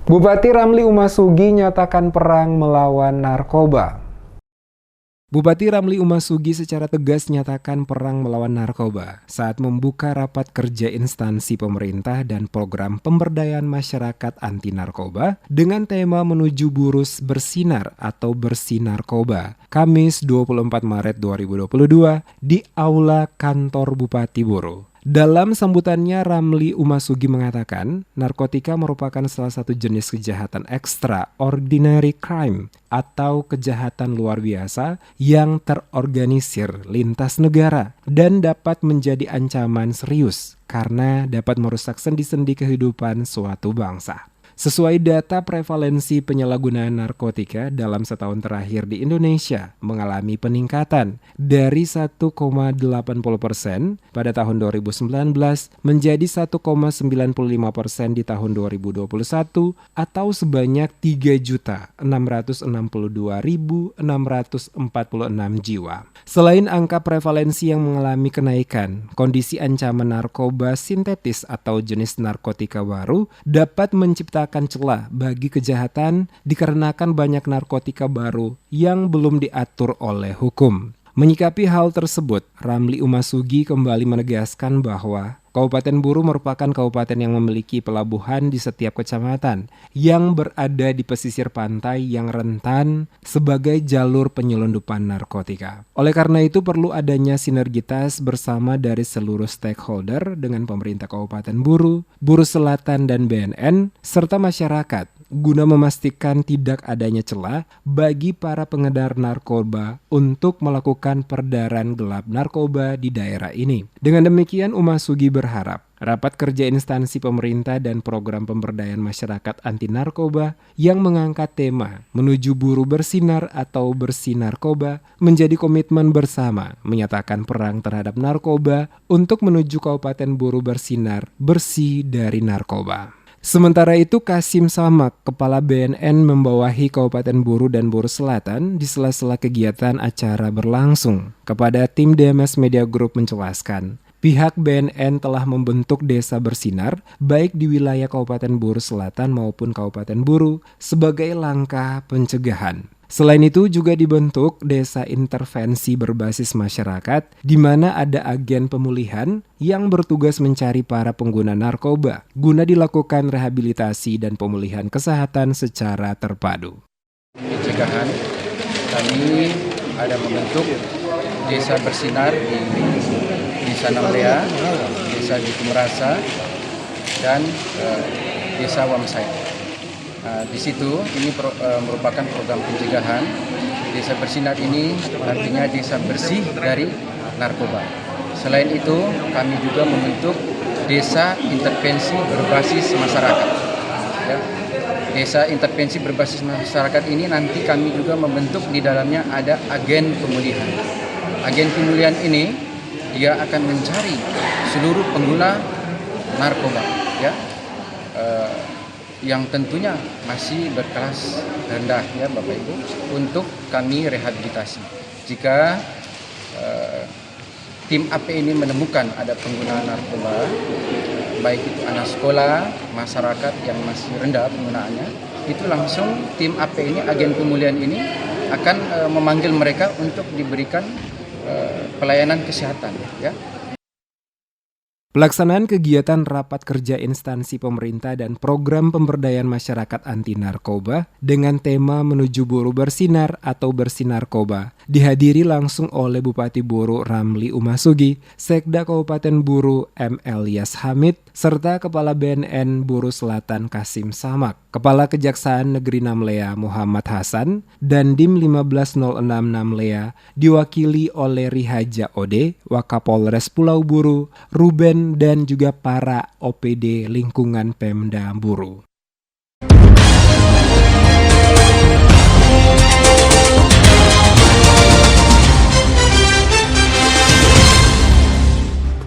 Bupati Ramli Umasugi nyatakan perang melawan narkoba. Bupati Ramli Umasugi secara tegas nyatakan perang melawan narkoba saat membuka rapat kerja instansi pemerintah dan program pemberdayaan masyarakat anti narkoba dengan tema menuju Burus Bersinar atau Bersih Narkoba, Kamis 24 Maret 2022 di Aula Kantor Bupati Buru. Dalam sambutannya, Ramli Umasugi mengatakan, narkotika merupakan salah satu jenis kejahatan extraordinary crime atau kejahatan luar biasa yang terorganisir lintas negara dan dapat menjadi ancaman serius karena dapat merusak sendi-sendi kehidupan suatu bangsa. Sesuai data prevalensi penyalahgunaan narkotika dalam setahun terakhir di Indonesia mengalami peningkatan dari 1,80% pada tahun 2019 menjadi 1,95% di tahun 2021 atau sebanyak 3.662.646 jiwa. Selain angka prevalensi yang mengalami kenaikan, kondisi ancaman narkoba sintetis atau jenis narkotika baru dapat menciptakan celah bagi kejahatan dikarenakan banyak narkotika baru yang belum diatur oleh hukum. Menyikapi hal tersebut, Ramli Umasugi kembali menegaskan bahwa Kabupaten Buru merupakan kabupaten yang memiliki pelabuhan di setiap kecamatan yang berada di pesisir pantai yang rentan sebagai jalur penyelundupan narkotika. Oleh karena itu perlu adanya sinergitas bersama dari seluruh stakeholder dengan pemerintah Kabupaten Buru, Buru Selatan dan BNN, serta masyarakat guna memastikan tidak adanya celah bagi para pengedar narkoba untuk melakukan peredaran gelap narkoba di daerah ini. Dengan demikian, Umasugi berharap rapat kerja instansi pemerintah dan program pemberdayaan masyarakat anti narkoba yang mengangkat tema menuju Buru Bersinar atau Bersih Narkoba menjadi komitmen bersama menyatakan perang terhadap narkoba untuk menuju Kabupaten Buru Bersinar bersih dari narkoba. Sementara itu, Kasim Samak, Kepala BNN membawahi Kabupaten Buru dan Buru Selatan di sela-sela kegiatan acara berlangsung. Kepada tim DMS Media Group menjelaskan, pihak BNN telah membentuk Desa Bersinar baik di wilayah Kabupaten Buru Selatan maupun Kabupaten Buru sebagai langkah pencegahan. Selain itu juga dibentuk desa intervensi berbasis masyarakat di mana ada agen pemulihan yang bertugas mencari para pengguna narkoba guna dilakukan rehabilitasi dan pemulihan kesehatan secara terpadu. Pencegahan, kami ada membentuk Desa Bersinar di Desa Namlea, Desa Jikumerasa, dan Desa Wamsai. Di situ ini merupakan program pencegahan. Desa Bersinar ini artinya desa bersih dari narkoba. Selain itu, kami juga membentuk desa intervensi berbasis masyarakat. Ya. Desa intervensi berbasis masyarakat ini nanti kami juga membentuk di dalamnya ada agen pemulihan. Agen pemulihan ini dia akan mencari seluruh pengguna narkoba, ya. Yang tentunya masih berkelas rendah, ya Bapak Ibu, untuk kami rehabilitasi. Jika tim AP ini menemukan ada pengguna narkoba, baik itu anak sekolah, masyarakat yang masih rendah penggunaannya, itu langsung tim AP ini, agen pemulihan ini akan memanggil mereka untuk diberikan pelayanan kesehatan, ya. Pelaksanaan kegiatan rapat kerja instansi pemerintah dan program pemberdayaan masyarakat anti narkoba dengan tema menuju Buru Bersinar atau Bersih Narkoba dihadiri langsung oleh Bupati Buru Ramli Umasugi, Sekda Kabupaten Buru M. Elias Hamid, serta Kepala BNN Buru Selatan Kasim Samak, Kepala Kejaksaan Negeri Namlea Muhammad Hasan, dan Dim 1506 Namlea diwakili oleh Rihaja Ode, Wakapolres Pulau Buru, Ruben, dan juga para OPD lingkungan Pemda Buru.